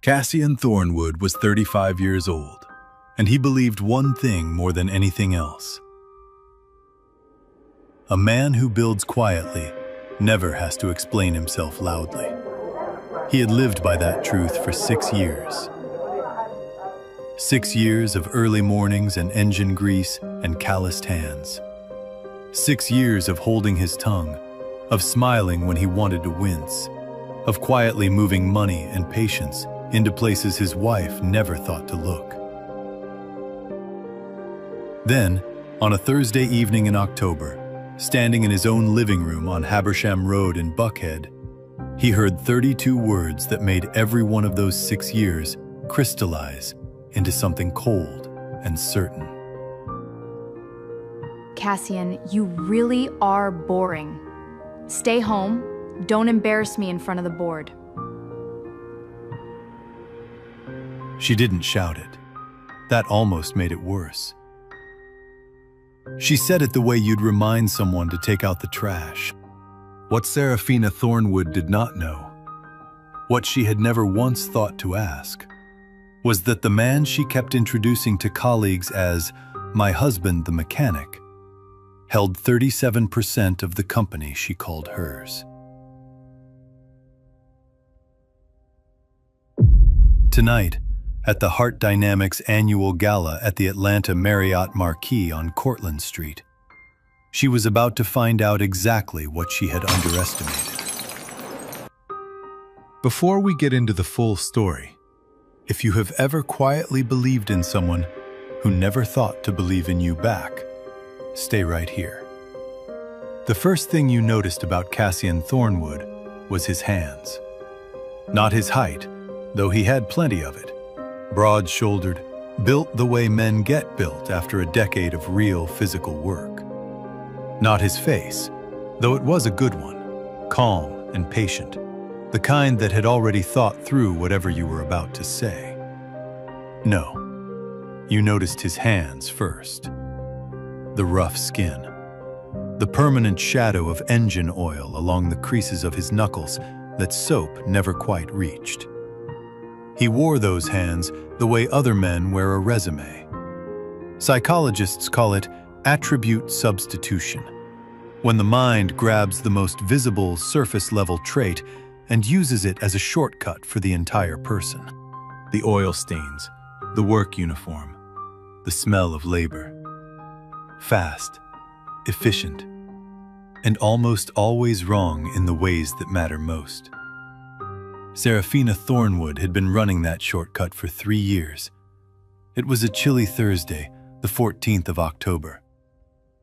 Cassian Thornwood was 35 years old, and he believed one thing more than anything else. A man who builds quietly never has to explain himself loudly. He had lived by that truth for 6 years. 6 years of early mornings and engine grease and calloused hands. 6 years of holding his tongue, of smiling when he wanted to wince, of quietly moving money and patience into places his wife never thought to look. Then, on a Thursday evening in October, standing in his own living room on Habersham Road in Buckhead, he heard 32 words that made every one of those 6 years crystallize into something cold and certain. Cassian, you really are boring. Stay home. Don't embarrass me in front of the board. She didn't shout it. That almost made it worse. She said it the way you'd remind someone to take out the trash. What Serafina Thornwood did not know, what she had never once thought to ask, was that the man she kept introducing to colleagues as "my husband the mechanic" held 37% of the company she called hers. Tonight, at the Heart Dynamics annual gala at the Atlanta Marriott Marquis on Cortlandt Street, she was about to find out exactly what she had underestimated. Before we get into the full story, if you have ever quietly believed in someone who never thought to believe in you back, stay right here. The first thing you noticed about Cassian Thornwood was his hands. Not his height, though he had plenty of it. Broad-shouldered, built the way men get built after a decade of real physical work. Not his face, though it was a good one, calm and patient, the kind that had already thought through whatever you were about to say. No, you noticed his hands first. The rough skin, the permanent shadow of engine oil along the creases of his knuckles that soap never quite reached. He wore those hands the way other men wear a resume. Psychologists call it attribute substitution, when the mind grabs the most visible surface-level trait and uses it as a shortcut for the entire person. The oil stains, the work uniform, the smell of labor. Fast, efficient, and almost always wrong in the ways that matter most. Serafina Thornwood had been running that shortcut for 3 years. It was a chilly Thursday, the 14th of October.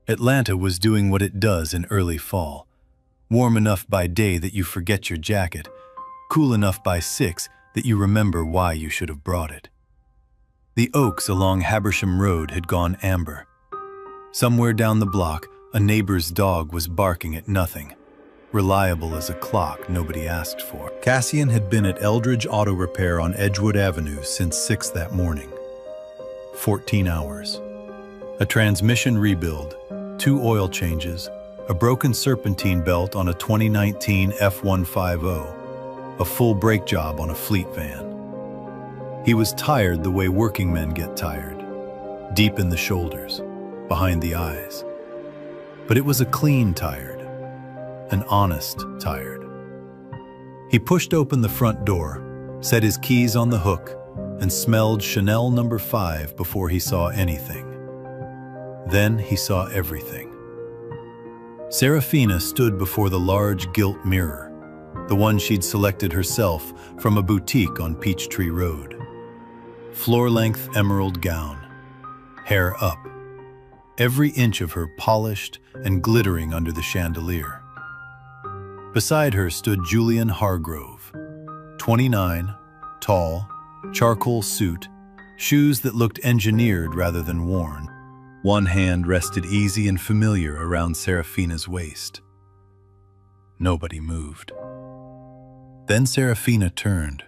Atlanta was doing what it does in early fall. Warm enough by day that you forget your jacket, cool enough by 6 that you remember why you should have brought it. The oaks along Habersham Road had gone amber. Somewhere down the block, a neighbor's dog was barking at nothing. Reliable as a clock nobody asked for. Cassian had been at Eldridge Auto Repair on Edgewood Avenue since 6 that morning. 14 hours. A transmission rebuild, 2 oil changes, a broken serpentine belt on a 2019 F150, a full brake job on a fleet van. He was tired the way working men get tired, deep in the shoulders, behind the eyes. But it was a clean tired. An honest tired. He pushed open the front door, set his keys on the hook, and smelled Chanel No. 5 before he saw anything. Then he saw everything. Serafina stood before the large gilt mirror, the one she'd selected herself from a boutique on Peachtree Road. Floor-length emerald gown, hair up, every inch of her polished and glittering under the chandelier. Beside her stood Julian Hargrove, 29, tall, charcoal suit, shoes that looked engineered rather than worn. One hand rested easy and familiar around Serafina's waist. Nobody moved. Then Serafina turned.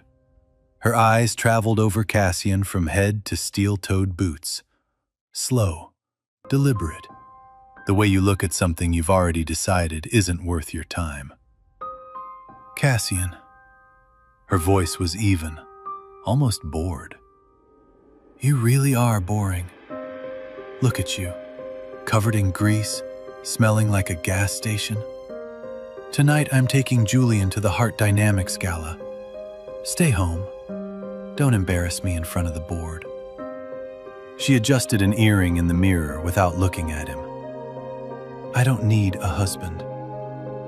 Her eyes traveled over Cassian from head to steel-toed boots. Slow, deliberate, the way you look at something you've already decided isn't worth your time. Cassian. Her voice was even, almost bored. You really are boring. Look at you, covered in grease, smelling like a gas station. Tonight I'm taking Julian to the Heart Dynamics Gala. Stay home. Don't embarrass me in front of the board. She adjusted an earring in the mirror without looking at him. I don't need a husband.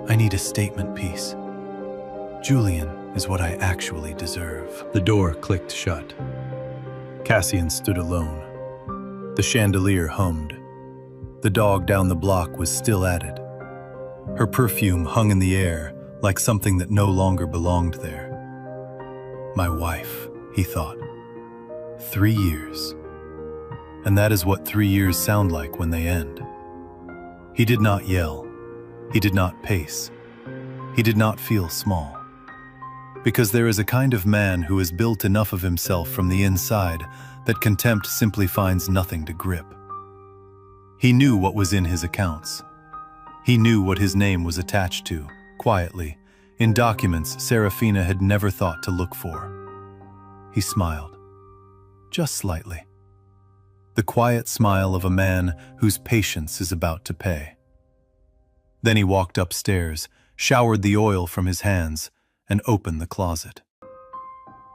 I need a statement piece. Julian is what I actually deserve. The door clicked shut. Cassian stood alone. The chandelier hummed. The dog down the block was still at it. Her perfume hung in the air like something that no longer belonged there. My wife, he thought. 3 years. And that is what 3 years sound like when they end. He did not yell. He did not pace. He did not feel small. Because there is a kind of man who has built enough of himself from the inside that contempt simply finds nothing to grip. He knew what was in his accounts. He knew what his name was attached to, quietly, in documents Serafina had never thought to look for. He smiled, just slightly. The quiet smile of a man whose patience is about to pay. Then he walked upstairs, showered the oil from his hands, and opened the closet.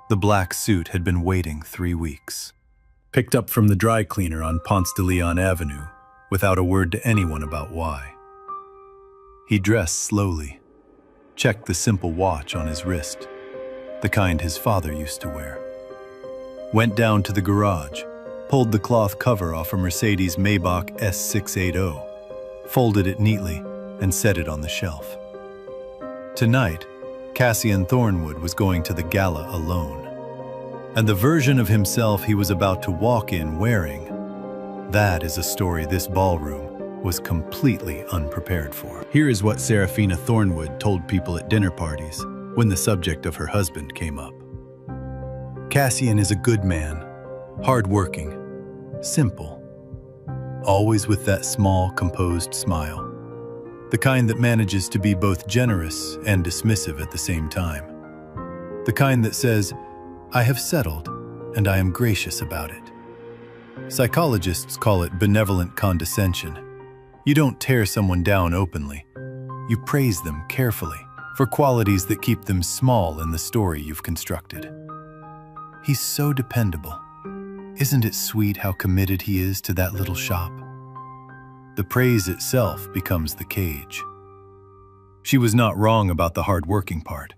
The black suit had been waiting 3 weeks. Picked up from the dry cleaner on Ponce de Leon Avenue, without a word to anyone about why. He dressed slowly, checked the simple watch on his wrist, the kind his father used to wear. Went down to the garage, pulled the cloth cover off a Mercedes Maybach S680, folded it neatly, and set it on the shelf. Tonight, Cassian Thornwood was going to the gala alone. And the version of himself he was about to walk in wearing, that is a story this ballroom was completely unprepared for. Here is what Serafina Thornwood told people at dinner parties when the subject of her husband came up. Cassian is a good man, hardworking, simple, always with that small, composed smile, the kind that manages to be both generous and dismissive at the same time, the kind that says, I have settled, and I am gracious about it. Psychologists call it benevolent condescension. You don't tear someone down openly. You praise them carefully for qualities that keep them small in the story you've constructed. He's so dependable. Isn't it sweet how committed he is to that little shop? The praise itself becomes the cage. She was not wrong about the hard-working part.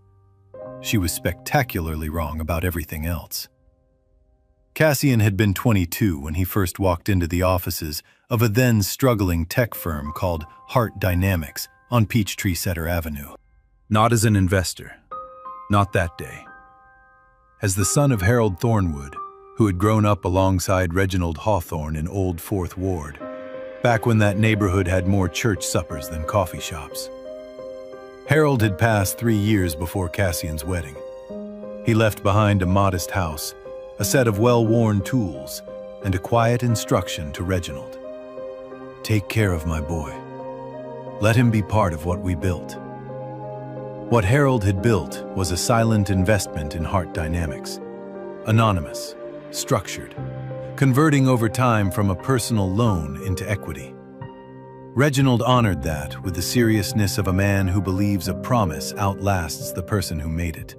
She was spectacularly wrong about everything else. Cassian had been 22 when he first walked into the offices of a then struggling tech firm called Heart Dynamics on Peachtree Center Avenue. Not as an investor. Not that day. As the son of Harold Thornwood, who had grown up alongside Reginald Hawthorne in Old Fourth Ward, back when that neighborhood had more church suppers than coffee shops. Harold had passed 3 years before Cassian's wedding. He left behind a modest house, a set of well-worn tools, and a quiet instruction to Reginald. Take care of my boy. Let him be part of what we built. What Harold had built was a silent investment in Heart Dynamics. Anonymous, structured, converting over time from a personal loan into equity. Reginald honored that with the seriousness of a man who believes a promise outlasts the person who made it.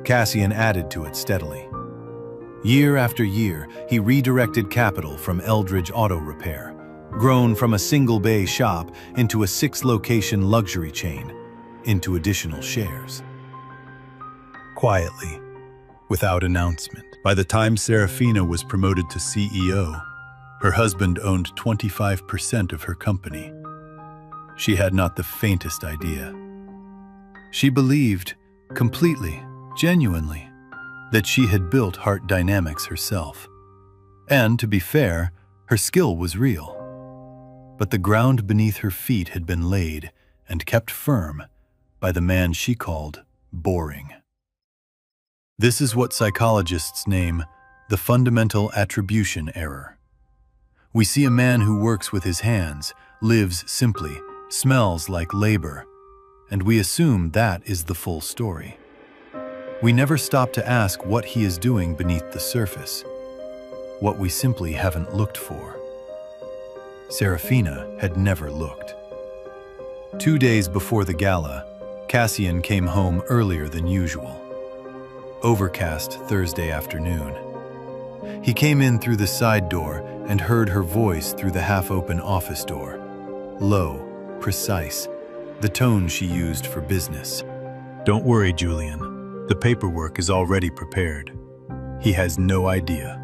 Cassian added to it steadily. Year after year, he redirected capital from Eldridge Auto Repair, grown from a single-bay shop into a 6-location luxury chain, into additional shares. Quietly, without announcement. By the time Serafina was promoted to CEO, her husband owned 25% of her company. She had not the faintest idea. She believed, completely, genuinely, that she had built Heart Dynamics herself. And, to be fair, her skill was real. But the ground beneath her feet had been laid and kept firm by the man she called boring. This is what psychologists name the fundamental attribution error. We see a man who works with his hands, lives simply, smells like labor, and we assume that is the full story. We never stop to ask what he is doing beneath the surface, what we simply haven't looked for. Serafina had never looked. 2 days before the gala, Cassian came home earlier than usual. Overcast Thursday afternoon. He came in through the side door and heard her voice through the half-open office door. Low, precise, the tone she used for business. "Don't worry, Julian. The paperwork is already prepared. He has no idea.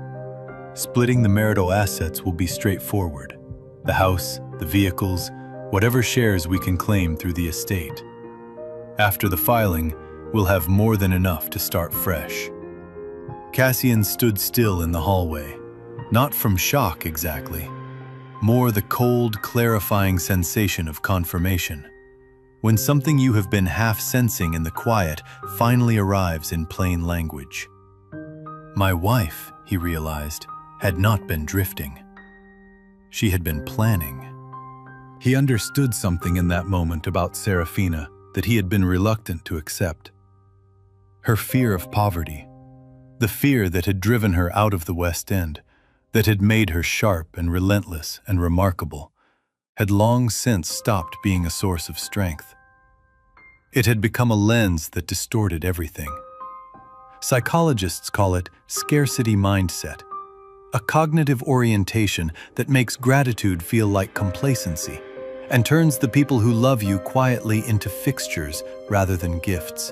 Splitting the marital assets will be straightforward. The house, the vehicles, whatever shares we can claim through the estate. After the filing, we'll have more than enough to start fresh." Cassian stood still in the hallway, not from shock exactly, more the cold, clarifying sensation of confirmation. When something you have been half sensing in the quiet finally arrives in plain language. My wife, he realized, had not been drifting. She had been planning. He understood something in that moment about Serafina that he had been reluctant to accept. Her fear of poverty, the fear that had driven her out of the West End, that had made her sharp and relentless and remarkable, had long since stopped being a source of strength. It had become a lens that distorted everything. Psychologists call it scarcity mindset, a cognitive orientation that makes gratitude feel like complacency and turns the people who love you quietly into fixtures rather than gifts.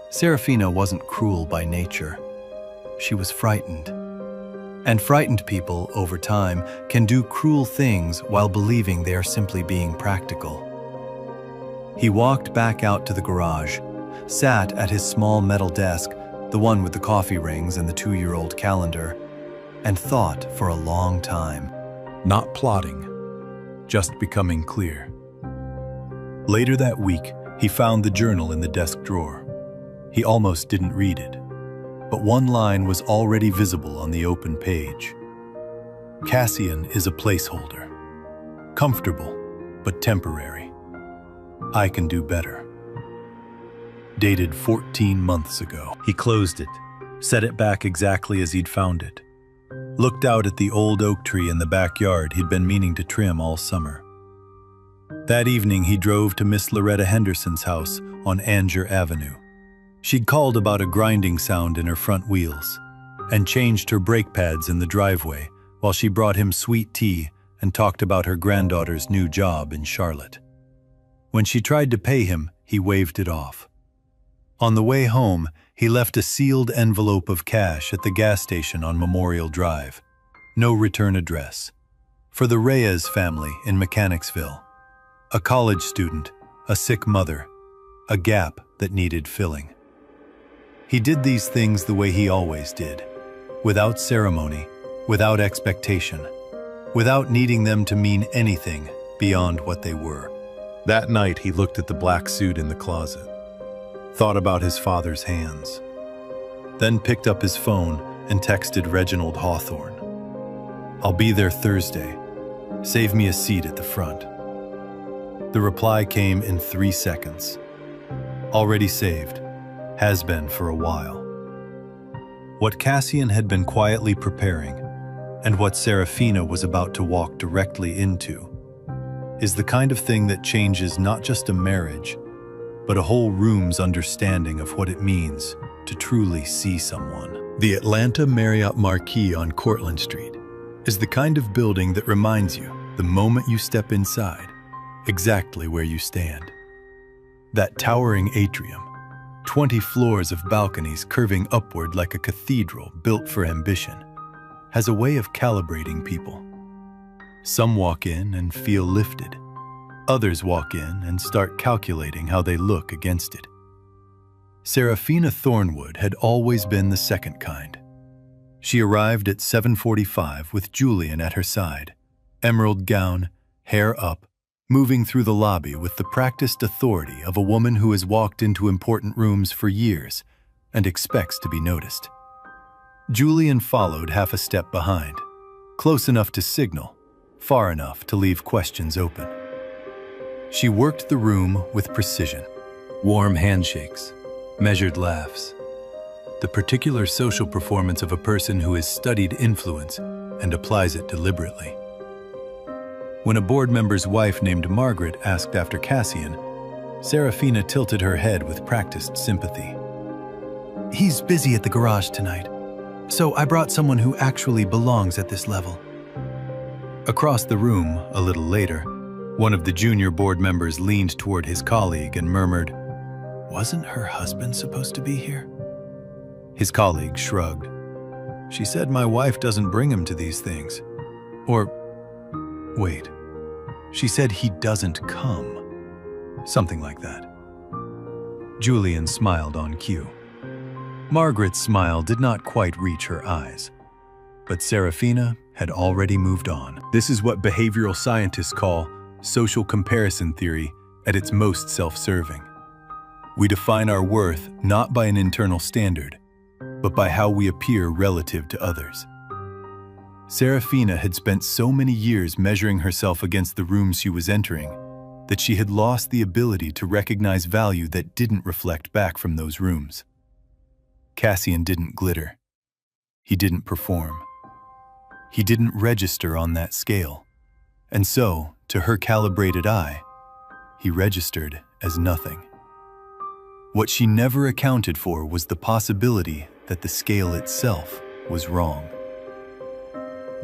Serafina wasn't cruel by nature. She was frightened. And frightened people, over time, can do cruel things while believing they are simply being practical. He walked back out to the garage, sat at his small metal desk, the one with the coffee rings and the 2-year-old calendar, and thought for a long time. Not plotting, just becoming clear. Later that week, he found the journal in the desk drawer. He almost didn't read it, but one line was already visible on the open page. Cassian is a placeholder. Comfortable, but temporary. I can do better. Dated 14 months ago. He closed it, set it back exactly as he'd found it. Looked out at the old oak tree in the backyard he'd been meaning to trim all summer. That evening he drove to Miss Loretta Henderson's house on Anger Avenue. She'd called about a grinding sound in her front wheels and changed her brake pads in the driveway while she brought him sweet tea and talked about her granddaughter's new job in Charlotte. When she tried to pay him, he waved it off. On the way home, he left a sealed envelope of cash at the gas station on Memorial Drive. No return address. For the Reyes family in Mechanicsville. A college student, a sick mother, a gap that needed filling. He did these things the way he always did, without ceremony, without expectation, without needing them to mean anything beyond what they were. That night he looked at the black suit in the closet, thought about his father's hands, then picked up his phone and texted Reginald Hawthorne. "I'll be there Thursday. Save me a seat at the front." The reply came in 3 seconds. Already saved. Has been for a while. What Cassian had been quietly preparing, and what Serafina was about to walk directly into, is the kind of thing that changes not just a marriage, but a whole room's understanding of what it means to truly see someone. The Atlanta Marriott Marquis on Cortlandt Street is the kind of building that reminds you, the moment you step inside, exactly where you stand. That towering atrium, 20 floors of balconies curving upward like a cathedral built for ambition, has a way of calibrating people. Some walk in and feel lifted. Others walk in and start calculating how they look against it. Serafina Thornwood had always been the second kind. She arrived at 7:45 with Julian at her side, emerald gown, hair up, moving through the lobby with the practiced authority of a woman who has walked into important rooms for years and expects to be noticed. Julian followed half a step behind, close enough to signal, far enough to leave questions open. She worked the room with precision. Warm handshakes, Measured laughs. The particular social performance of a person who has studied influence and applies it deliberately. When a board member's wife named Margaret asked after Cassian, Serafina tilted her head with practiced sympathy. "He's busy at the garage tonight, so I brought someone who actually belongs at this level." Across the room, a little later, one of the junior board members leaned toward his colleague and murmured, "Wasn't her husband supposed to be here?" His colleague shrugged. "She said my wife doesn't bring him to these things." Or, wait, she said he doesn't come. Something like that. Julian smiled on cue. Margaret's smile did not quite reach her eyes, but Serafina had already moved on. This is what behavioral scientists call social comparison theory at its most self-serving. We define our worth not by an internal standard, but by how we appear relative to others. Serafina had spent so many years measuring herself against the rooms she was entering that she had lost the ability to recognize value that didn't reflect back from those rooms. Cassian didn't glitter. He didn't perform. He didn't register on that scale. And so, to her calibrated eye, he registered as nothing. What she never accounted for was the possibility that the scale itself was wrong.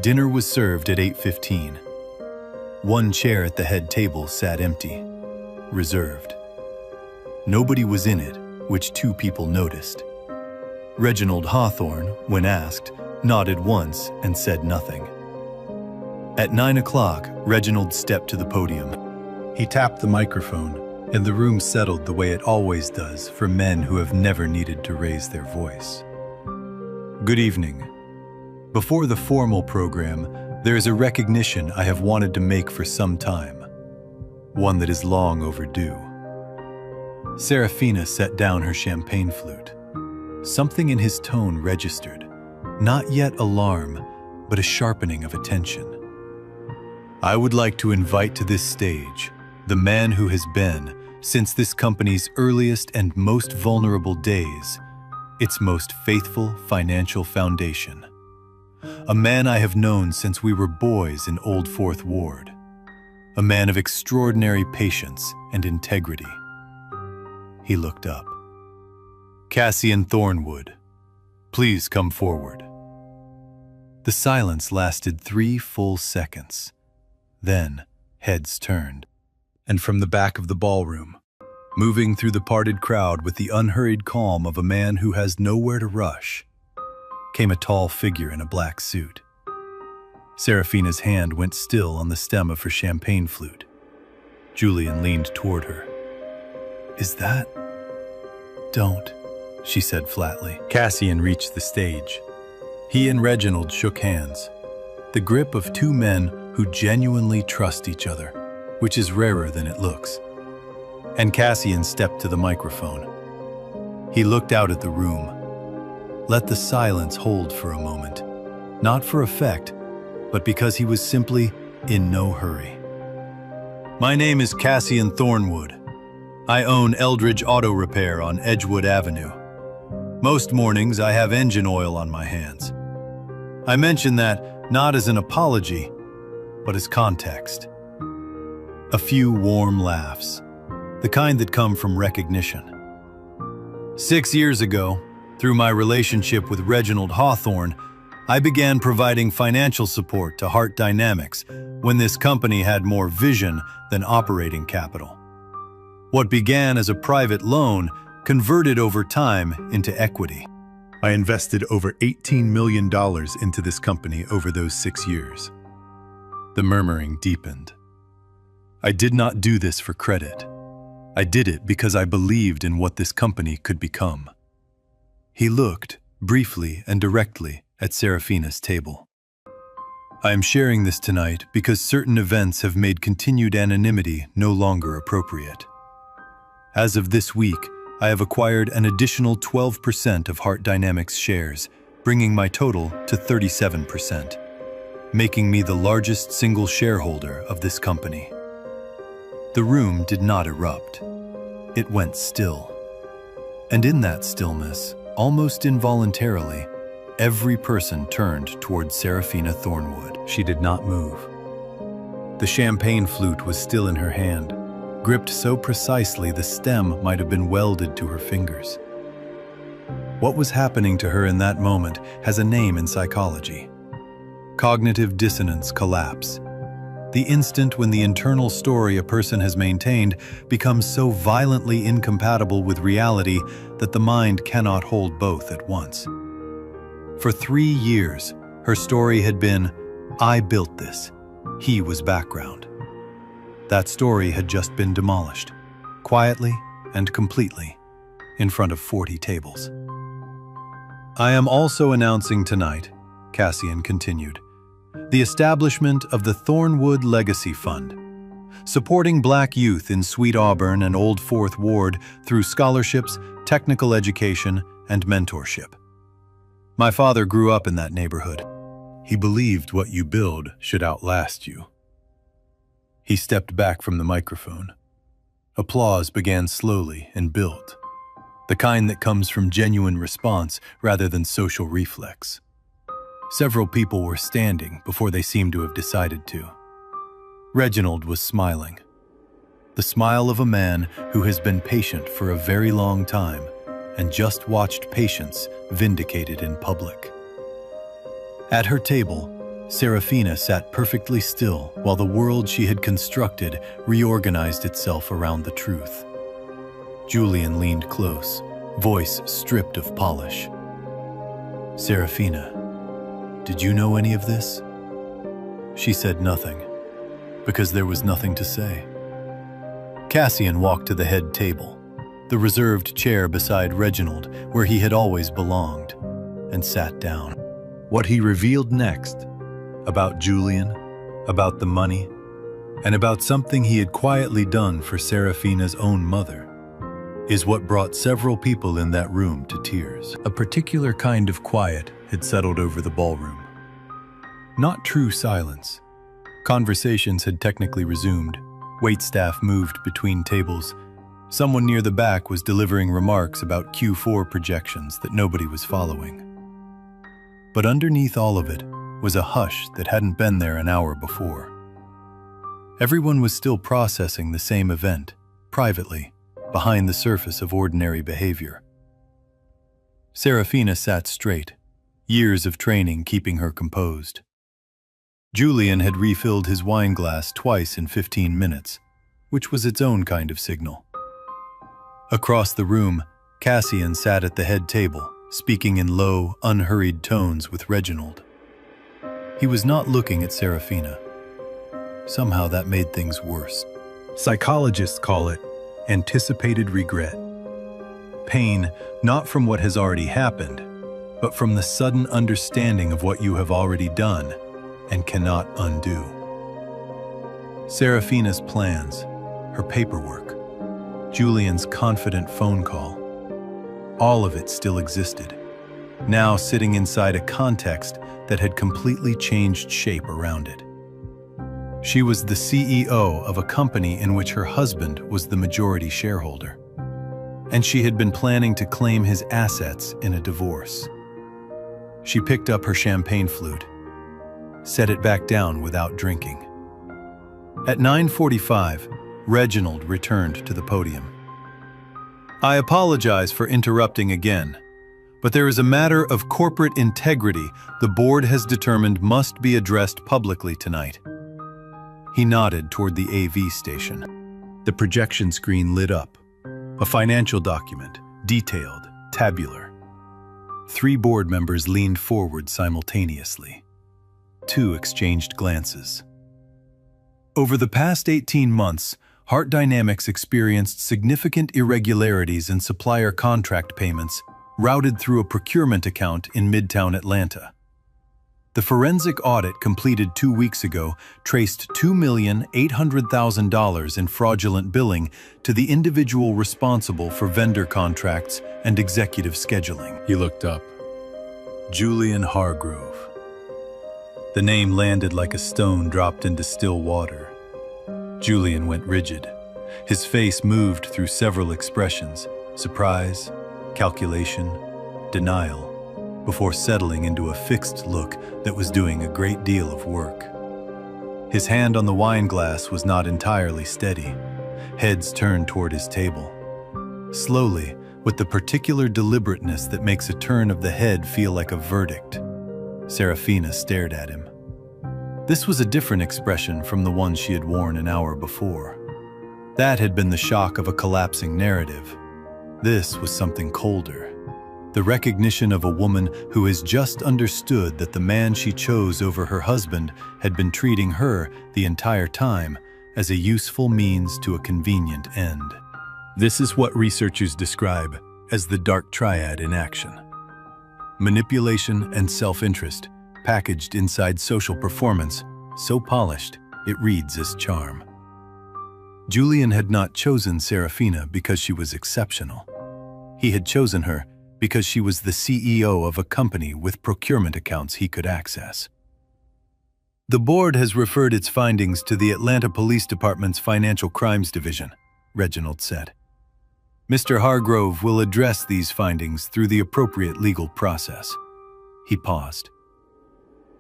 Dinner was served at 8:15. One chair at the head table sat empty, reserved. Nobody was in it, which two people noticed. Reginald Hawthorne, when asked, nodded once and said nothing. At 9 o'clock, Reginald stepped to the podium. He tapped the microphone, and the room settled the way it always does for men who have never needed to raise their voice. "Good evening. Before the formal program, there is a recognition I have wanted to make for some time, one that is long overdue." Serafina set down her champagne flute. Something in his tone registered, not yet alarm, but a sharpening of attention. "I would like to invite to this stage the man who has been, since this company's earliest and most vulnerable days, its most faithful financial foundation. A man I have known since we were boys in Old Fourth Ward. A man of extraordinary patience and integrity." He looked up. "Cassian Thornwood, please come forward." The silence lasted 3 full seconds. Then, heads turned. And from the back of the ballroom, moving through the parted crowd with the unhurried calm of a man who has nowhere to rush, came a tall figure in a black suit. Serafina's hand went still on the stem of her champagne flute. Julian leaned toward her. "Is that—" "Don't," she said flatly. Cassian reached the stage. He and Reginald shook hands, the grip of two men who genuinely trust each other, which is rarer than it looks. And Cassian stepped to the microphone. He looked out at the room. Let the silence hold for a moment, not for effect, but because he was simply in no hurry. "My name is Cassian Thornwood. I own Eldridge Auto Repair on Edgewood Avenue. Most mornings I have engine oil on my hands. I mention that not as an apology, but as context." A few warm laughs, the kind that come from recognition. 6 years ago, through my relationship with Reginald Hawthorne, I began providing financial support to Heart Dynamics when this company had more vision than operating capital. What began as a private loan converted over time into equity. I invested over $18 million into this company over those 6 years. The murmuring deepened. I did not do this for credit. I did it because I believed in what this company could become. He looked, briefly and directly, at Serafina's table. "I am sharing this tonight because certain events have made continued anonymity no longer appropriate. As of this week, I have acquired an additional 12% of Heart Dynamics shares, bringing my total to 37%, making me the largest single shareholder of this company." The room did not erupt. It went still. And in that stillness, almost involuntarily, every person turned toward Serafina Thornwood. She did not move. The champagne flute was still in her hand, gripped so precisely the stem might have been welded to her fingers. What was happening to her in that moment has a name in psychology: cognitive dissonance collapse. The instant when the internal story a person has maintained becomes so violently incompatible with reality that the mind cannot hold both at once. For 3 years, her story had been, "I built this. He was background." That story had just been demolished, quietly and completely, in front of 40 tables. "I am also announcing tonight," Cassian continued, "the establishment of the Thornwood Legacy Fund, supporting Black youth in Sweet Auburn and Old Fourth Ward through scholarships, technical education, and mentorship. My father grew up in that neighborhood. He believed what you build should outlast you." He stepped back from the microphone. Applause began slowly and built, the kind that comes from genuine response rather than social reflex. Several people were standing before they seemed to have decided to. Reginald was smiling. The smile of a man who has been patient for a very long time and just watched patience vindicated in public. At her table, Serafina sat perfectly still while the world she had constructed reorganized itself around the truth. Julian leaned close, voice stripped of polish. "Serafina, did you know any of this?" She said nothing, because there was nothing to say. Cassian walked to the head table, the reserved chair beside Reginald where he had always belonged, and sat down. What he revealed next, about Julian, about the money, and about something he had quietly done for Serafina's own mother, is what brought several people in that room to tears. A particular kind of quiet had settled over the ballroom. Not true silence. Conversations had technically resumed. Waitstaff moved between tables. Someone near the back was delivering remarks about Q4 projections that nobody was following. But underneath all of it was a hush that hadn't been there an hour before. Everyone was still processing the same event, privately, behind the surface of ordinary behavior. Serafina sat straight, years of training keeping her composed. Julian had refilled his wine glass twice in 15 minutes, which was its own kind of signal. Across the room, Cassian sat at the head table, speaking in low, unhurried tones with Reginald. He was not looking at Serafina. Somehow that made things worse. Psychologists call it anticipated regret. Pain not from what has already happened, but from the sudden understanding of what you have already done and cannot undo. Serafina's plans, her paperwork, Julian's confident phone call, all of it still existed, now sitting inside a context that had completely changed shape around it. She was the CEO of a company in which her husband was the majority shareholder, and she had been planning to claim his assets in a divorce. She picked up her champagne flute, set it back down without drinking. At 9:45, Reginald returned to the podium. "I apologize for interrupting again, but there is a matter of corporate integrity the board has determined must be addressed publicly tonight." He nodded toward the AV station. The projection screen lit up. A financial document, detailed, tabular. 3 board members leaned forward simultaneously. 2 exchanged glances. Over the past 18 months, Heart Dynamics experienced significant irregularities in supplier contract payments routed through a procurement account in Midtown Atlanta. The forensic audit completed 2 weeks ago traced $2,800,000 in fraudulent billing to the individual responsible for vendor contracts and executive scheduling. He looked up. Julian Hargrove. The name landed like a stone dropped into still water. Julian went rigid. His face moved through several expressions: surprise, calculation, denial, before settling into a fixed look that was doing a great deal of work. His hand on the wine glass was not entirely steady, heads turned toward his table. Slowly, with the particular deliberateness that makes a turn of the head feel like a verdict, Serafina stared at him. This was a different expression from the one she had worn an hour before. That had been the shock of a collapsing narrative. This was something colder. The recognition of a woman who has just understood that the man she chose over her husband had been treating her the entire time as a useful means to a convenient end. This is what researchers describe as the dark triad in action. Manipulation and self-interest packaged inside social performance, so polished it reads as charm. Julian had not chosen Serafina because she was exceptional. He had chosen her because she was the CEO of a company with procurement accounts he could access. The board has referred its findings to the Atlanta Police Department's Financial Crimes Division, Reginald said. Mr. Hargrove will address these findings through the appropriate legal process. He paused.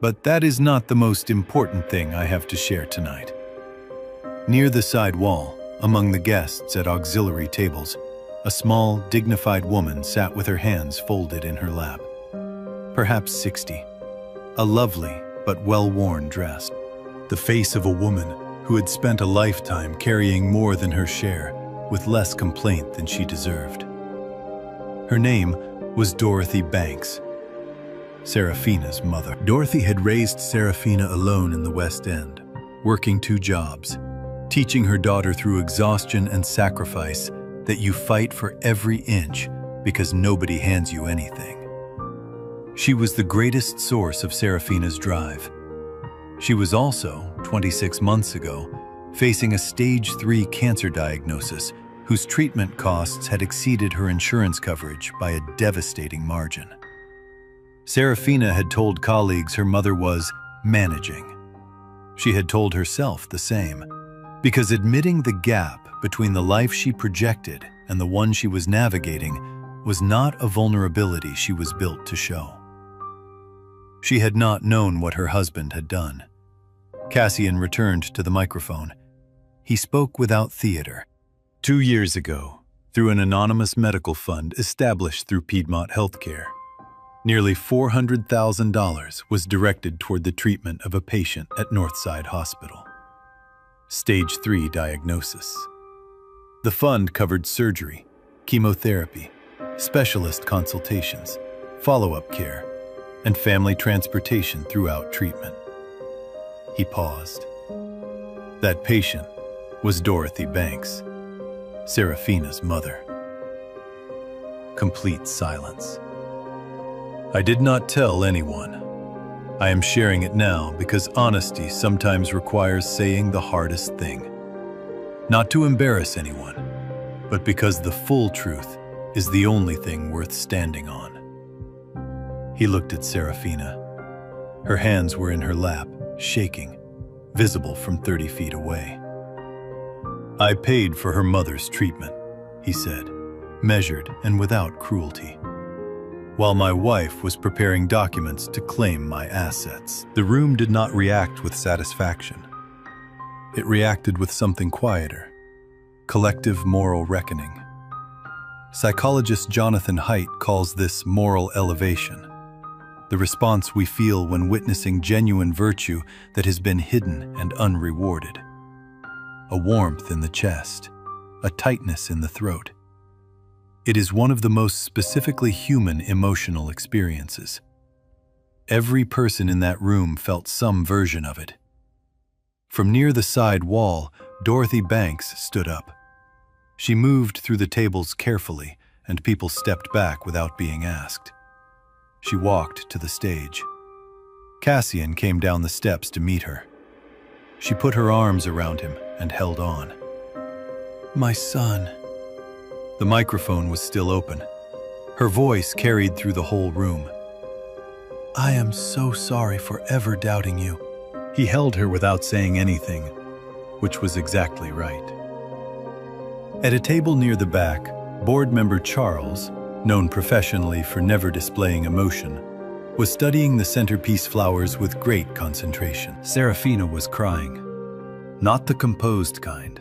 But that is not the most important thing I have to share tonight. Near the side wall, among the guests at auxiliary tables, a small, dignified woman sat with her hands folded in her lap. Perhaps 60. A lovely but well-worn dress. The face of a woman who had spent a lifetime carrying more than her share, with less complaint than she deserved. Her name was Dorothy Banks, Serafina's mother. Dorothy had raised Serafina alone in the West End, working 2 jobs, teaching her daughter through exhaustion and sacrifice that you fight for every inch because nobody hands you anything. She was the greatest source of Serafina's drive. She was also, 26 months ago, facing a stage 3 cancer diagnosis whose treatment costs had exceeded her insurance coverage by a devastating margin. Serafina had told colleagues her mother was managing. She had told herself the same, because admitting the gap between the life she projected and the one she was navigating was not a vulnerability she was built to show. She had not known what her husband had done. Cassian returned to the microphone. He spoke without theater. 2 years ago, through an anonymous medical fund established through Piedmont Healthcare, nearly $400,000 was directed toward the treatment of a patient at Northside Hospital. Stage 3 diagnosis. The fund covered surgery, chemotherapy, specialist consultations, follow-up care, and family transportation throughout treatment. He paused. That patient was Dorothy Banks, Serafina's mother. Complete silence. I did not tell anyone. I am sharing it now because honesty sometimes requires saying the hardest thing. Not to embarrass anyone, but because the full truth is the only thing worth standing on. He looked at Serafina. Her hands were in her lap, shaking, visible from 30 feet away. I paid for her mother's treatment, he said, measured and without cruelty, while my wife was preparing documents to claim my assets. The room did not react with satisfaction. It reacted with something quieter, collective moral reckoning. Psychologist Jonathan Haidt calls this moral elevation, the response we feel when witnessing genuine virtue that has been hidden and unrewarded. A warmth in the chest, a tightness in the throat. It is one of the most specifically human emotional experiences. Every person in that room felt some version of it. From near the side wall, Dorothy Banks stood up. She moved through the tables carefully, and people stepped back without being asked. She walked to the stage. Cassian came down the steps to meet her. She put her arms around him and held on. My son. The microphone was still open. Her voice carried through the whole room. I am so sorry for ever doubting you. He held her without saying anything, which was exactly right. At a table near the back, board member Charles, known professionally for never displaying emotion, was studying the centerpiece flowers with great concentration. Serafina was crying, not the composed kind.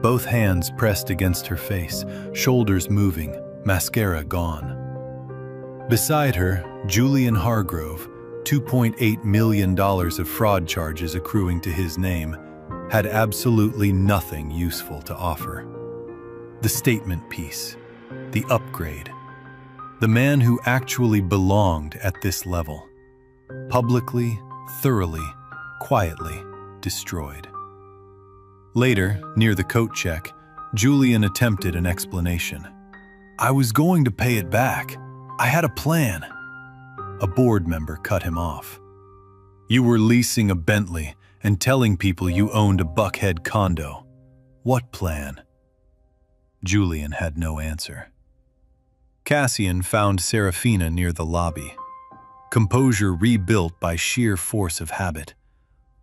Both hands pressed against her face, shoulders moving, mascara gone. Beside her, Julian Hargrove, $2.8 million of fraud charges accruing to his name, had absolutely nothing useful to offer. The statement piece, the upgrade, the man who actually belonged at this level, publicly, thoroughly, quietly destroyed. Later, near the coat check, Julian attempted an explanation. "I was going to pay it back. I had a plan." A board member cut him off. "You were leasing a Bentley and telling people you owned a Buckhead condo. What plan?" Julian had no answer. Cassian found Serafina near the lobby. Composure rebuilt by sheer force of habit,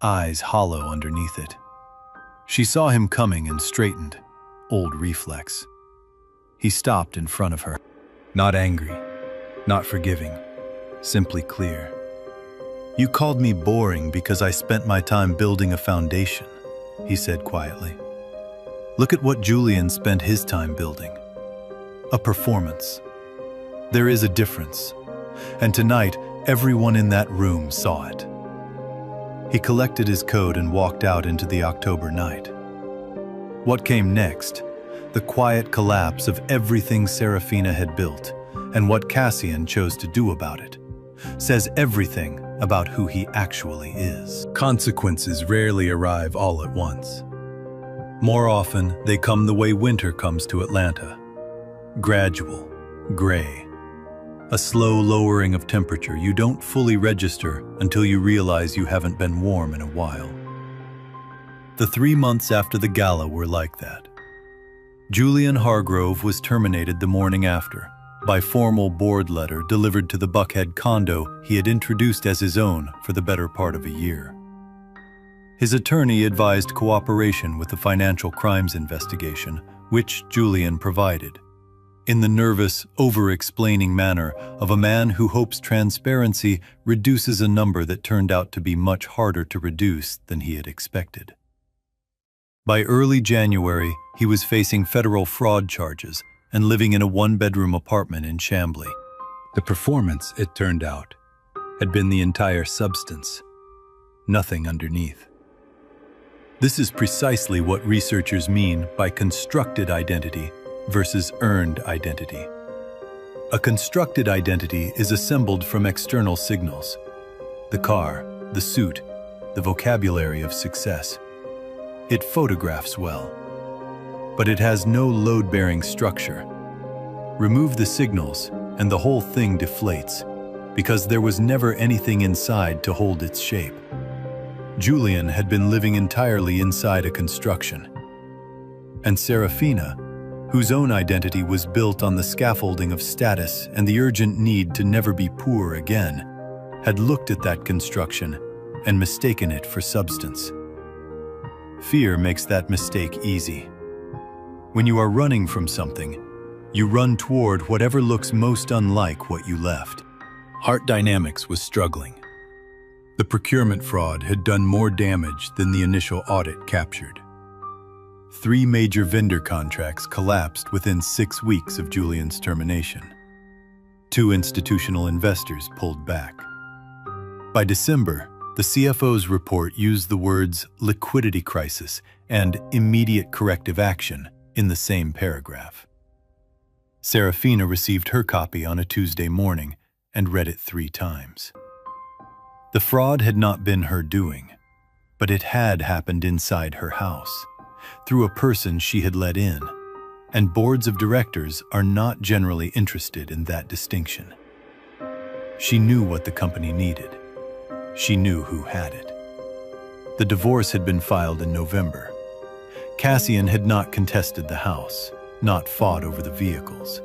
eyes hollow underneath it. She saw him coming and straightened, old reflex. He stopped in front of her. Not angry, not forgiving, simply clear. "You called me boring because I spent my time building a foundation," he said quietly. "Look at what Julian spent his time building. A performance. There is a difference, and tonight everyone in that room saw it." He collected his coat and walked out into the October night. What came next, the quiet collapse of everything Serafina had built, and what Cassian chose to do about it, says everything about who he actually is. Consequences rarely arrive all at once. More often, they come the way winter comes to Atlanta. Gradual, gray. A slow lowering of temperature you don't fully register until you realize you haven't been warm in a while. The 3 months after the gala were like that. Julian Hargrove was terminated the morning after, by formal board letter delivered to the Buckhead condo he had introduced as his own for the better part of a year. His attorney advised cooperation with the financial crimes investigation, which Julian provided, in the nervous, over-explaining manner of a man who hopes transparency reduces a number that turned out to be much harder to reduce than he had expected. By early January, he was facing federal fraud charges and living in a one-bedroom apartment in Chamblee. The performance, it turned out, had been the entire substance, nothing underneath. This is precisely what researchers mean by constructed identity versus earned identity. A constructed identity is assembled from external signals: the car, the suit, the vocabulary of success. It photographs well, but it has no load-bearing structure. Remove the signals, and the whole thing deflates, because there was never anything inside to hold its shape. Julian had been living entirely inside a construction. And Serafina, whose own identity was built on the scaffolding of status and the urgent need to never be poor again, had looked at that construction and mistaken it for substance. Fear makes that mistake easy. When you are running from something, you run toward whatever looks most unlike what you left. Heart Dynamics was struggling. The procurement fraud had done more damage than the initial audit captured. 3 major vendor contracts collapsed within 6 weeks of Julian's termination. 2 institutional investors pulled back. By December, the CFO's report used the words liquidity crisis and immediate corrective action in the same paragraph. Serafina received her copy on a Tuesday morning and read it 3 times. The fraud had not been her doing, but it had happened inside her house, through a person she had let in, and boards of directors are not generally interested in that distinction. She knew what the company needed. She knew who had it. The divorce had been filed in November. Cassian had not contested the house, not fought over the vehicles.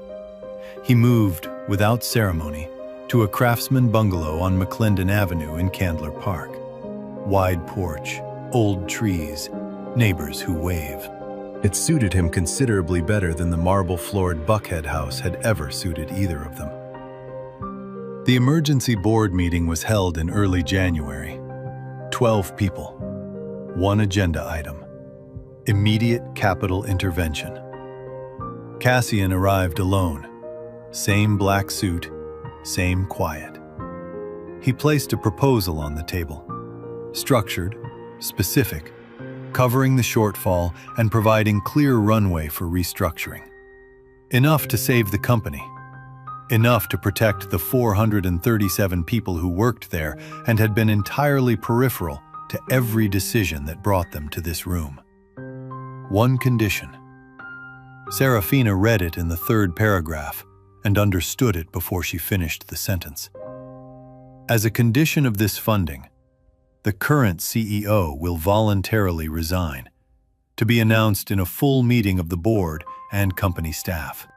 He moved, without ceremony, to a craftsman bungalow on McClendon Avenue in Candler Park. Wide porch, old trees, neighbors who wave. It suited him considerably better than the marble-floored Buckhead house had ever suited either of them. The emergency board meeting was held in early January. 12 people. One agenda item: immediate capital intervention. Cassian arrived alone. Same black suit, same quiet. He placed a proposal on the table. Structured, specific, covering the shortfall and providing clear runway for restructuring. Enough to save the company. Enough to protect the 437 people who worked there and had been entirely peripheral to every decision that brought them to this room. One condition. Serafina read it in the third paragraph and understood it before she finished the sentence. As a condition of this funding, the current CEO will voluntarily resign, to be announced in a full meeting of the board and company staff.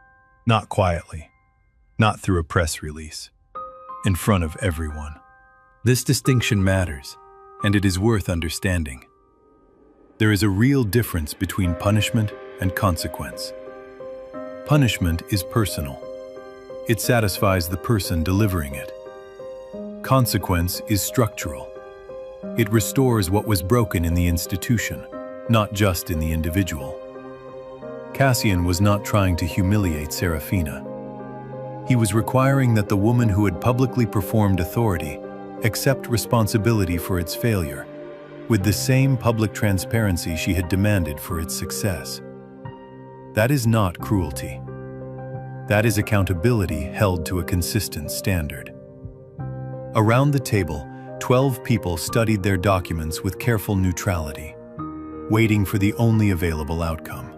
Not quietly, not through a press release, in front of everyone. This distinction matters, and it is worth understanding. There is a real difference between punishment and consequence. Punishment is personal. It satisfies the person delivering it. Consequence is structural. It restores what was broken in the institution, not just in the individual. Cassian was not trying to humiliate Serafina. He was requiring that the woman who had publicly performed authority accept responsibility for its failure, with the same public transparency she had demanded for its success. That is not cruelty. That is accountability held to a consistent standard. Around the table, 12 people studied their documents with careful neutrality, waiting for the only available outcome.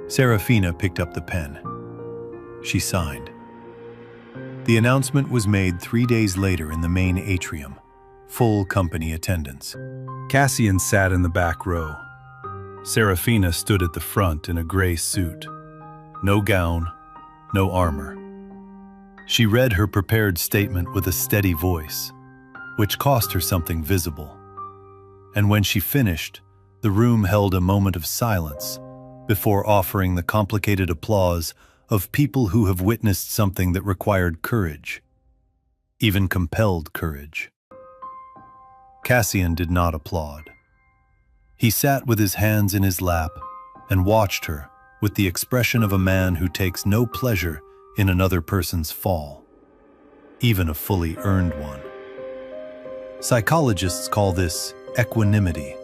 Serafina picked up the pen. She signed. The announcement was made 3 days later in the main atrium, full company attendance. Cassian sat in the back row. Serafina stood at the front in a gray suit. No gown, no armor. She read her prepared statement with a steady voice, which cost her something visible. And when she finished, the room held a moment of silence before offering the complicated applause of people who have witnessed something that required courage, even compelled courage. Cassian did not applaud. He sat with his hands in his lap and watched her with the expression of a man who takes no pleasure in another person's fall, even a fully earned one. Psychologists call this equanimity,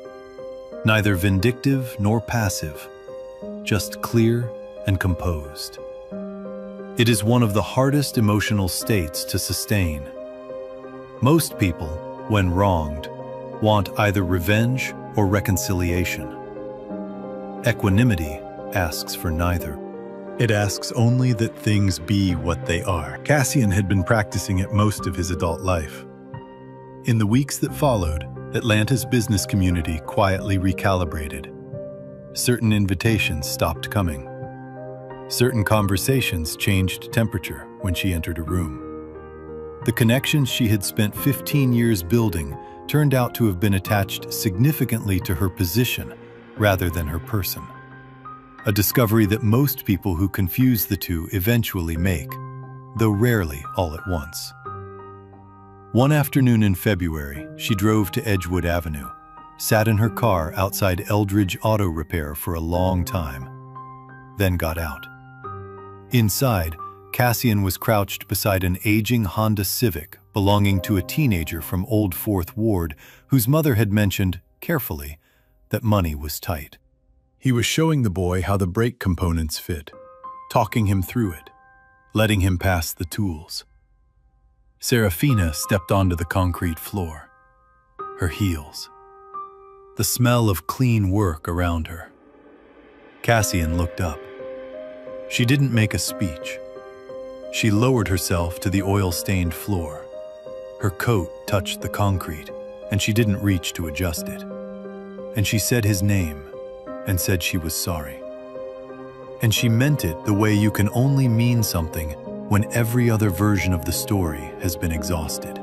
neither vindictive nor passive, just clear and composed. It is one of the hardest emotional states to sustain. Most people, when wronged, want either revenge or reconciliation. Equanimity asks for neither. It asks only that things be what they are. Cassian had been practicing it most of his adult life. In the weeks that followed, Atlanta's business community quietly recalibrated. Certain invitations stopped coming. Certain conversations changed temperature when she entered a room. The connections she had spent 15 years building turned out to have been attached significantly to her position rather than her person. A discovery that most people who confuse the two eventually make, though rarely all at once. One afternoon in February, she drove to Edgewood Avenue, sat in her car outside Eldridge Auto Repair for a long time, then got out. Inside, Cassian was crouched beside an aging Honda Civic belonging to a teenager from Old Fourth Ward whose mother had mentioned, carefully, that money was tight. He was showing the boy how the brake components fit, talking him through it, letting him pass the tools. Serafina stepped onto the concrete floor, her heels, the smell of clean work around her. Cassian looked up. She didn't make a speech. She lowered herself to the oil-stained floor. Her coat touched the concrete, and she didn't reach to adjust it. And she said his name, and said she was sorry. And she meant it the way you can only mean something when every other version of the story has been exhausted.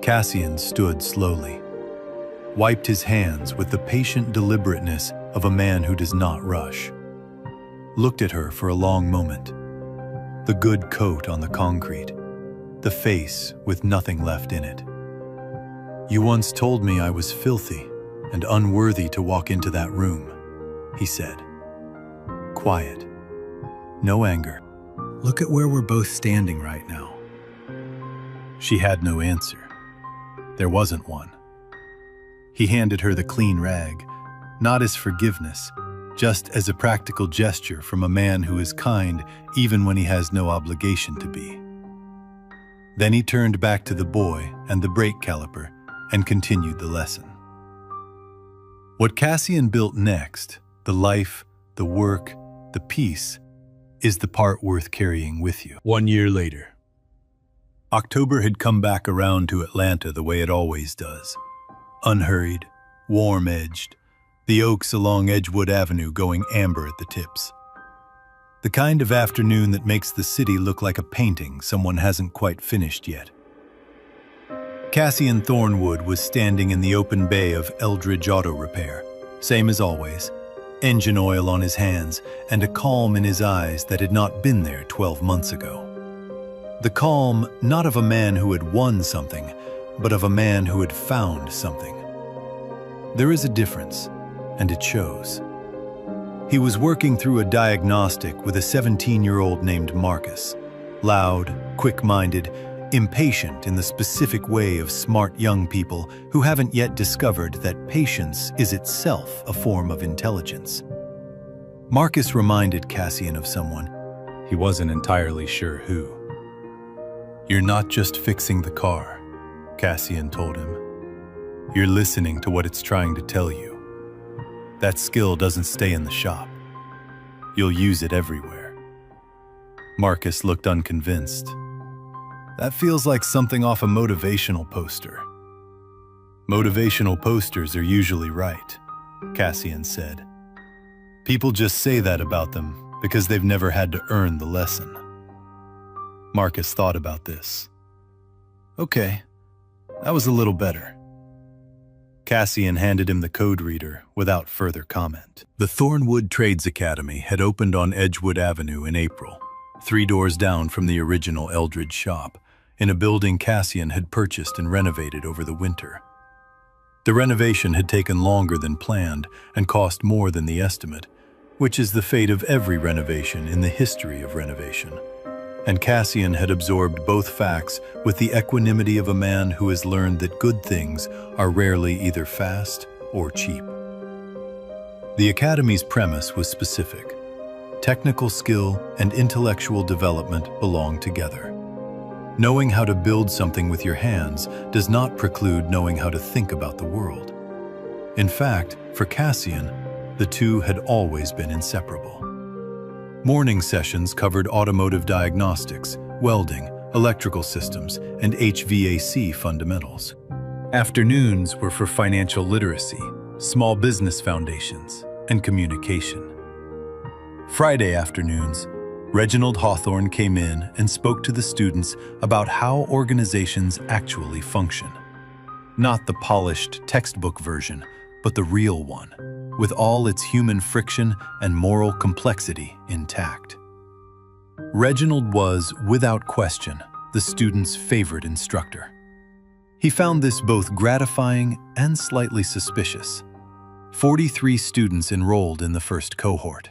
Cassian stood slowly. wiped his hands with the patient deliberateness of a man who does not rush, looked at her for a long moment. The good coat on the concrete, the face with nothing left in it. "You once told me I was filthy and unworthy to walk into that room," he said. Quiet. No anger. "Look at where we're both standing right now." She had no answer. There wasn't one. He handed her the clean rag, not as forgiveness, just as a practical gesture from a man who is kind even when he has no obligation to be. Then he turned back to the boy and the brake caliper and continued the lesson. What Cassian built next, the life, the work, the peace, is the part worth carrying with you. 1 year later. October had come back around to Atlanta the way it always does. Unhurried, warm-edged, the oaks along Edgewood Avenue going amber at the tips. The kind of afternoon that makes the city look like a painting someone hasn't quite finished yet. Cassian Thornwood was standing in the open bay of Eldridge Auto Repair, same as always, engine oil on his hands and a calm in his eyes that had not been there 12 months ago. The calm not of a man who had won something, but of a man who had found something. There is a difference, and it shows. He was working through a diagnostic with a 17-year-old named Marcus, loud, quick-minded, impatient in the specific way of smart young people who haven't yet discovered that patience is itself a form of intelligence. Marcus reminded Cassian of someone. He wasn't entirely sure who. "You're not just fixing the car," Cassian told him. "You're listening to what it's trying to tell you. That skill doesn't stay in the shop. You'll use it everywhere." Marcus looked unconvinced. "That feels like something off a motivational poster." "Motivational posters are usually right," Cassian said. "People just say that about them because they've never had to earn the lesson." Marcus thought about this. "Okay, that was a little better." Cassian handed him the code reader without further comment. The Thornwood Trades Academy had opened on Edgewood Avenue in April, 3 doors down from the original Eldridge shop, in a building Cassian had purchased and renovated over the winter. The renovation had taken longer than planned and cost more than the estimate, which is the fate of every renovation in the history of renovation. And Cassian had absorbed both facts with the equanimity of a man who has learned that good things are rarely either fast or cheap. The Academy's premise was specific. Technical skill and intellectual development belong together. Knowing how to build something with your hands does not preclude knowing how to think about the world. In fact, for Cassian, the two had always been inseparable. Morning sessions covered automotive diagnostics, welding, electrical systems, and HVAC fundamentals. Afternoons were for financial literacy, small business foundations, and communication. Friday afternoons, Reginald Hawthorne came in and spoke to the students about how organizations actually function. Not the polished textbook version, but the real one, with all its human friction and moral complexity intact. Reginald was, without question, the students' favorite instructor. He found this both gratifying and slightly suspicious. 43 students enrolled in the first cohort.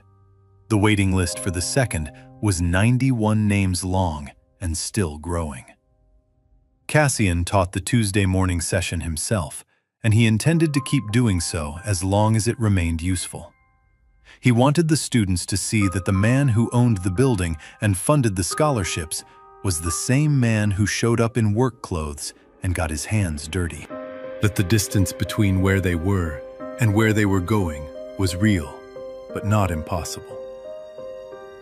The waiting list for the second was 91 names long and still growing. Cassian taught the Tuesday morning session himself, and he intended to keep doing so as long as it remained useful. He wanted the students to see that the man who owned the building and funded the scholarships was the same man who showed up in work clothes and got his hands dirty. That the distance between where they were and where they were going was real, but not impossible.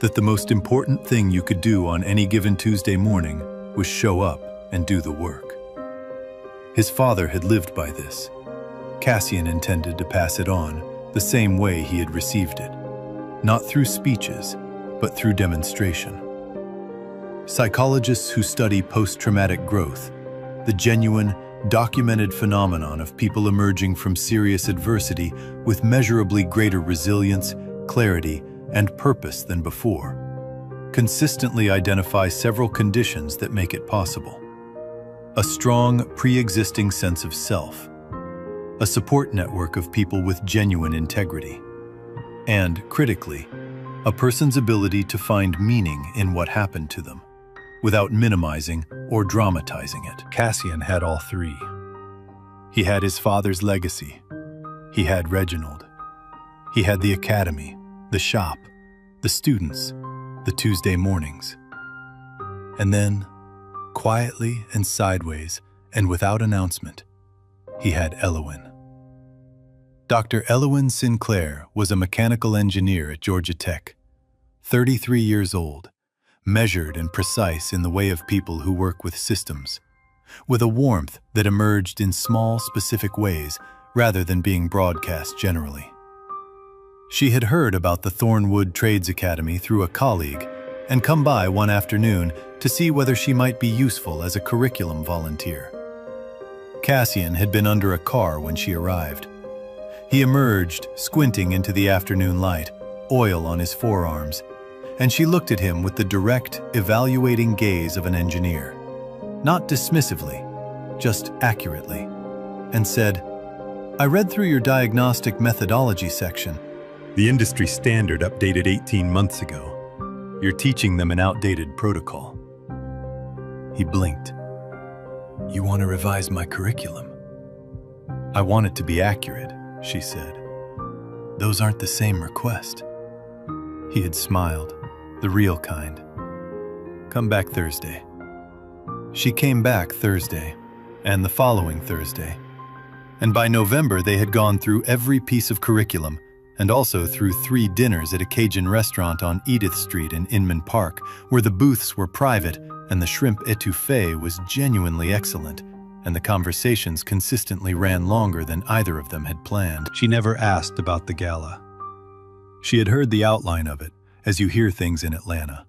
That the most important thing you could do on any given Tuesday morning was show up and do the work. His father had lived by this. Cassian intended to pass it on the same way he had received it, not through speeches, but through demonstration. Psychologists who study post-traumatic growth, the genuine, documented phenomenon of people emerging from serious adversity with measurably greater resilience, clarity, and purpose than before. Consistently identify several conditions that make it possible. A strong, pre-existing sense of self. A support network of people with genuine integrity. And, critically, a person's ability to find meaning in what happened to them, without minimizing or dramatizing it. Cassian had all three. He had his father's legacy. He had Reginald. He had the academy, the shop, the students, the Tuesday mornings. And then, quietly and sideways and without announcement, he had Elowin. Dr. Elowin Sinclair was a mechanical engineer at Georgia Tech, 33 years old, measured and precise in the way of people who work with systems, with a warmth that emerged in small, specific ways rather than being broadcast generally. She had heard about the Thornwood Trades Academy through a colleague and come by one afternoon to see whether she might be useful as a curriculum volunteer. Cassian had been under a car when she arrived. He emerged, squinting into the afternoon light, oil on his forearms, and she looked at him with the direct, evaluating gaze of an engineer. Not dismissively, just accurately, and said, "I read through your diagnostic methodology section. The industry standard updated 18 months ago. You're teaching them an outdated protocol." He blinked. "You want to revise my curriculum?" "I want it to be accurate," she said. "Those aren't the same request." He had smiled, the real kind. "Come back Thursday." She came back Thursday, and the following Thursday. And by November, they had gone through every piece of curriculum, and also through 3 dinners at a Cajun restaurant on Edith Street in Inman Park, where the booths were private and the shrimp étouffée was genuinely excellent, and the conversations consistently ran longer than either of them had planned. She never asked about the gala. She had heard the outline of it, as you hear things in Atlanta,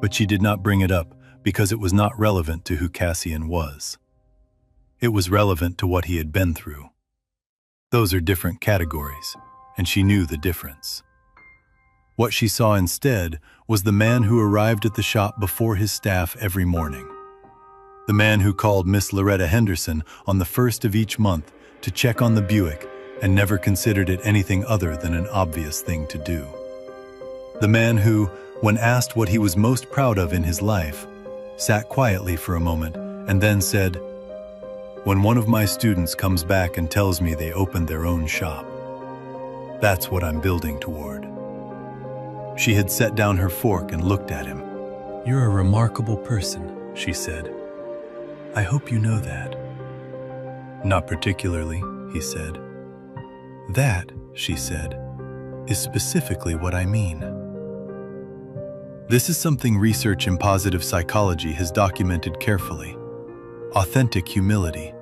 but she did not bring it up because it was not relevant to who Cassian was. It was relevant to what he had been through. Those are different categories, and she knew the difference. What she saw instead was the man who arrived at the shop before his staff every morning. The man who called Miss Loretta Henderson on the 1st of each month to check on the Buick and never considered it anything other than an obvious thing to do. The man who, when asked what he was most proud of in his life, sat quietly for a moment and then said, "When one of my students comes back and tells me they opened their own shop, that's what I'm building toward." She had set down her fork and looked at him. "You're a remarkable person," she said. "I hope you know that." "Not particularly," he said. "That," she said, "is specifically what I mean." This is something research in positive psychology has documented carefully. Authentic humility,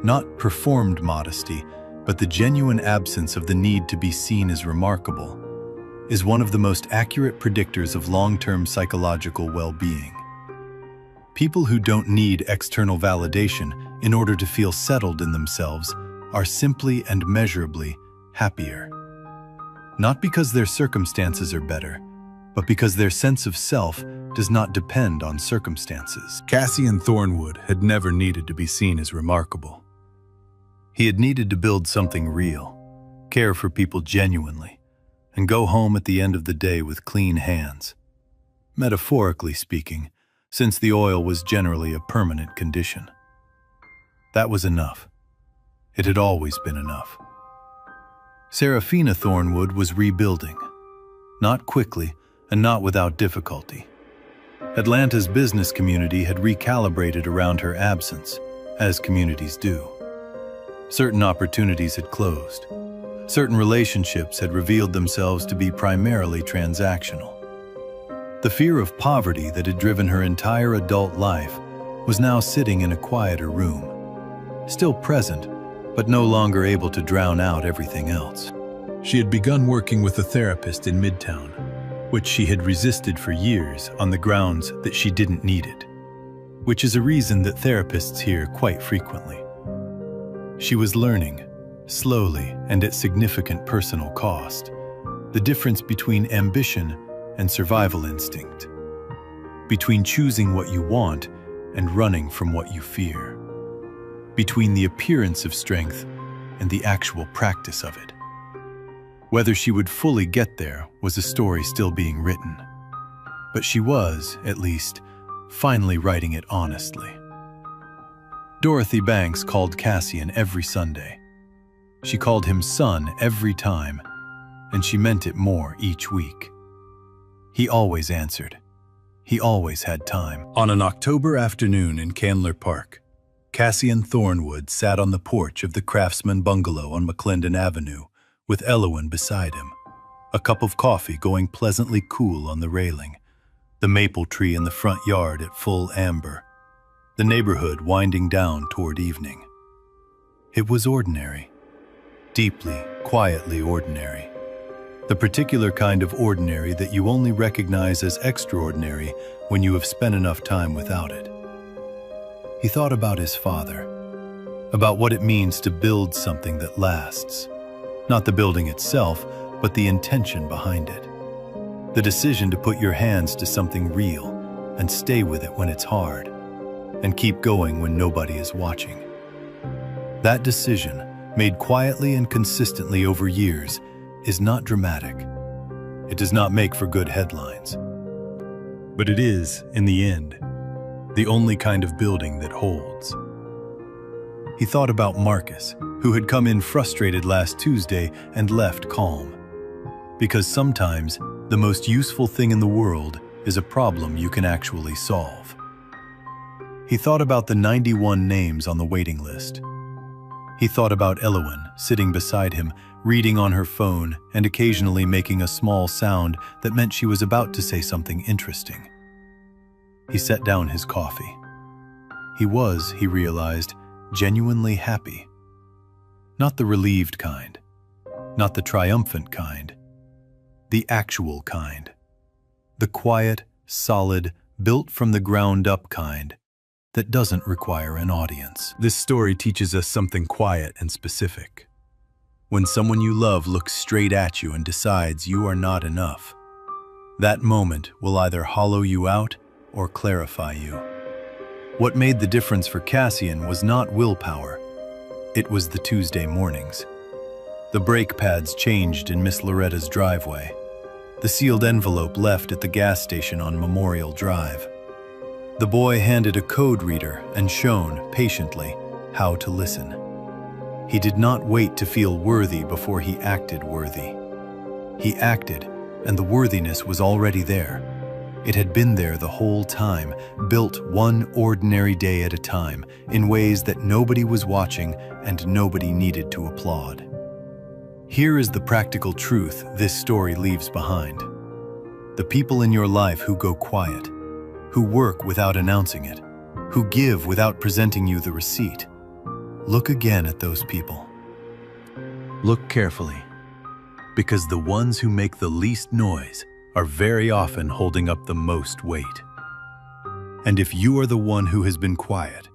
not performed modesty, but the genuine absence of the need to be seen as remarkable, is one of the most accurate predictors of long-term psychological well-being. People who don't need external validation in order to feel settled in themselves are simply and measurably happier. Not because their circumstances are better, but because their sense of self does not depend on circumstances. Cassian Thornwood had never needed to be seen as remarkable. He had needed to build something real, care for people genuinely, and go home at the end of the day with clean hands. Metaphorically speaking, since the oil was generally a permanent condition. That was enough. It had always been enough. Serafina Thornwood was rebuilding, not quickly and not without difficulty. Atlanta's business community had recalibrated around her absence, as communities do. Certain opportunities had closed. Certain relationships had revealed themselves to be primarily transactional. The fear of poverty that had driven her entire adult life was now sitting in a quieter room, still present, but no longer able to drown out everything else. She had begun working with a therapist in Midtown, which she had resisted for years on the grounds that she didn't need it, which is a reason that therapists hear quite frequently. She was learning, slowly and at significant personal cost, the difference between ambition and survival instinct, between choosing what you want and running from what you fear, between the appearance of strength and the actual practice of it. Whether she would fully get there was a story still being written, but she was, at least, finally writing it honestly. Dorothy Banks called Cassian every Sunday. She called him son every time, and she meant it more each week. He always answered. He always had time. On an October afternoon in Candler Park, Cassian Thornwood sat on the porch of the Craftsman bungalow on McClendon Avenue with Elowen beside him, a cup of coffee going pleasantly cool on the railing, the maple tree in the front yard at full amber, the neighborhood winding down toward evening. It was ordinary, deeply, quietly ordinary. The particular kind of ordinary that you only recognize as extraordinary when you have spent enough time without it. He thought about his father, about what it means to build something that lasts. Not the building itself, but the intention behind it. The decision to put your hands to something real and stay with it when it's hard, and keep going when nobody is watching. That decision, made quietly and consistently over years, is not dramatic. It does not make for good headlines. But it is, in the end, the only kind of building that holds. He thought about Marcus, who had come in frustrated last Tuesday and left calm. Because sometimes, the most useful thing in the world is a problem you can actually solve. He thought about the 91 names on the waiting list. He thought about Elowen sitting beside him, reading on her phone and occasionally making a small sound that meant she was about to say something interesting. He set down his coffee. He was, he realized, genuinely happy. Not the relieved kind, not the triumphant kind, the actual kind. The quiet, solid, built from the ground up kind that doesn't require an audience. This story teaches us something quiet and specific. When someone you love looks straight at you and decides you are not enough, that moment will either hollow you out or clarify you. What made the difference for Cassian was not willpower. It was the Tuesday mornings. The brake pads changed in Miss Loretta's driveway. The sealed envelope left at the gas station on Memorial Drive. The boy handed a code reader and shown, patiently, how to listen. He did not wait to feel worthy before he acted worthy. He acted, and the worthiness was already there. It had been there the whole time, built one ordinary day at a time, in ways that nobody was watching and nobody needed to applaud. Here is the practical truth this story leaves behind. The people in your life who go quiet, who work without announcing it, who give without presenting you the receipt. Look again at those people. Look carefully, because the ones who make the least noise are very often holding up the most weight. And if you are the one who has been quiet,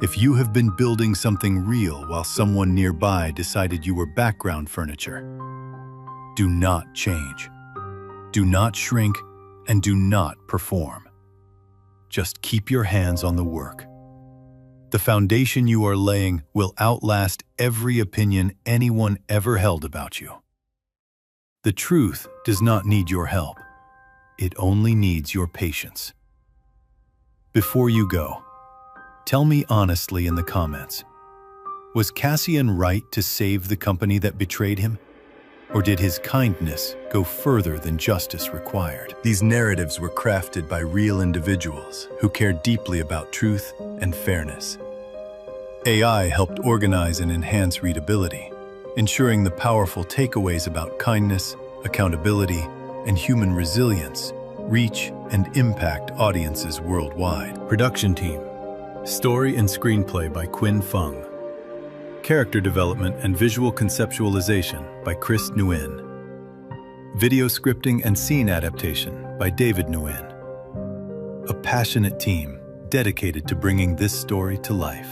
if you have been building something real while someone nearby decided you were background furniture, do not change. Do not shrink and do not perform. Just keep your hands on the work. The foundation you are laying will outlast every opinion anyone ever held about you. The truth does not need your help. It only needs your patience. Before you go, tell me honestly in the comments, was Cassian right to save the company that betrayed him? Or did his kindness go further than justice required? These narratives were crafted by real individuals who cared deeply about truth and fairness. AI helped organize and enhance readability, ensuring the powerful takeaways about kindness, accountability, and human resilience reach and impact audiences worldwide. Production team: story and screenplay by Quinn Fung. Character development and visual conceptualization by Chris Nguyen. Video scripting and scene adaptation by David Nguyen. A passionate team dedicated to bringing this story to life.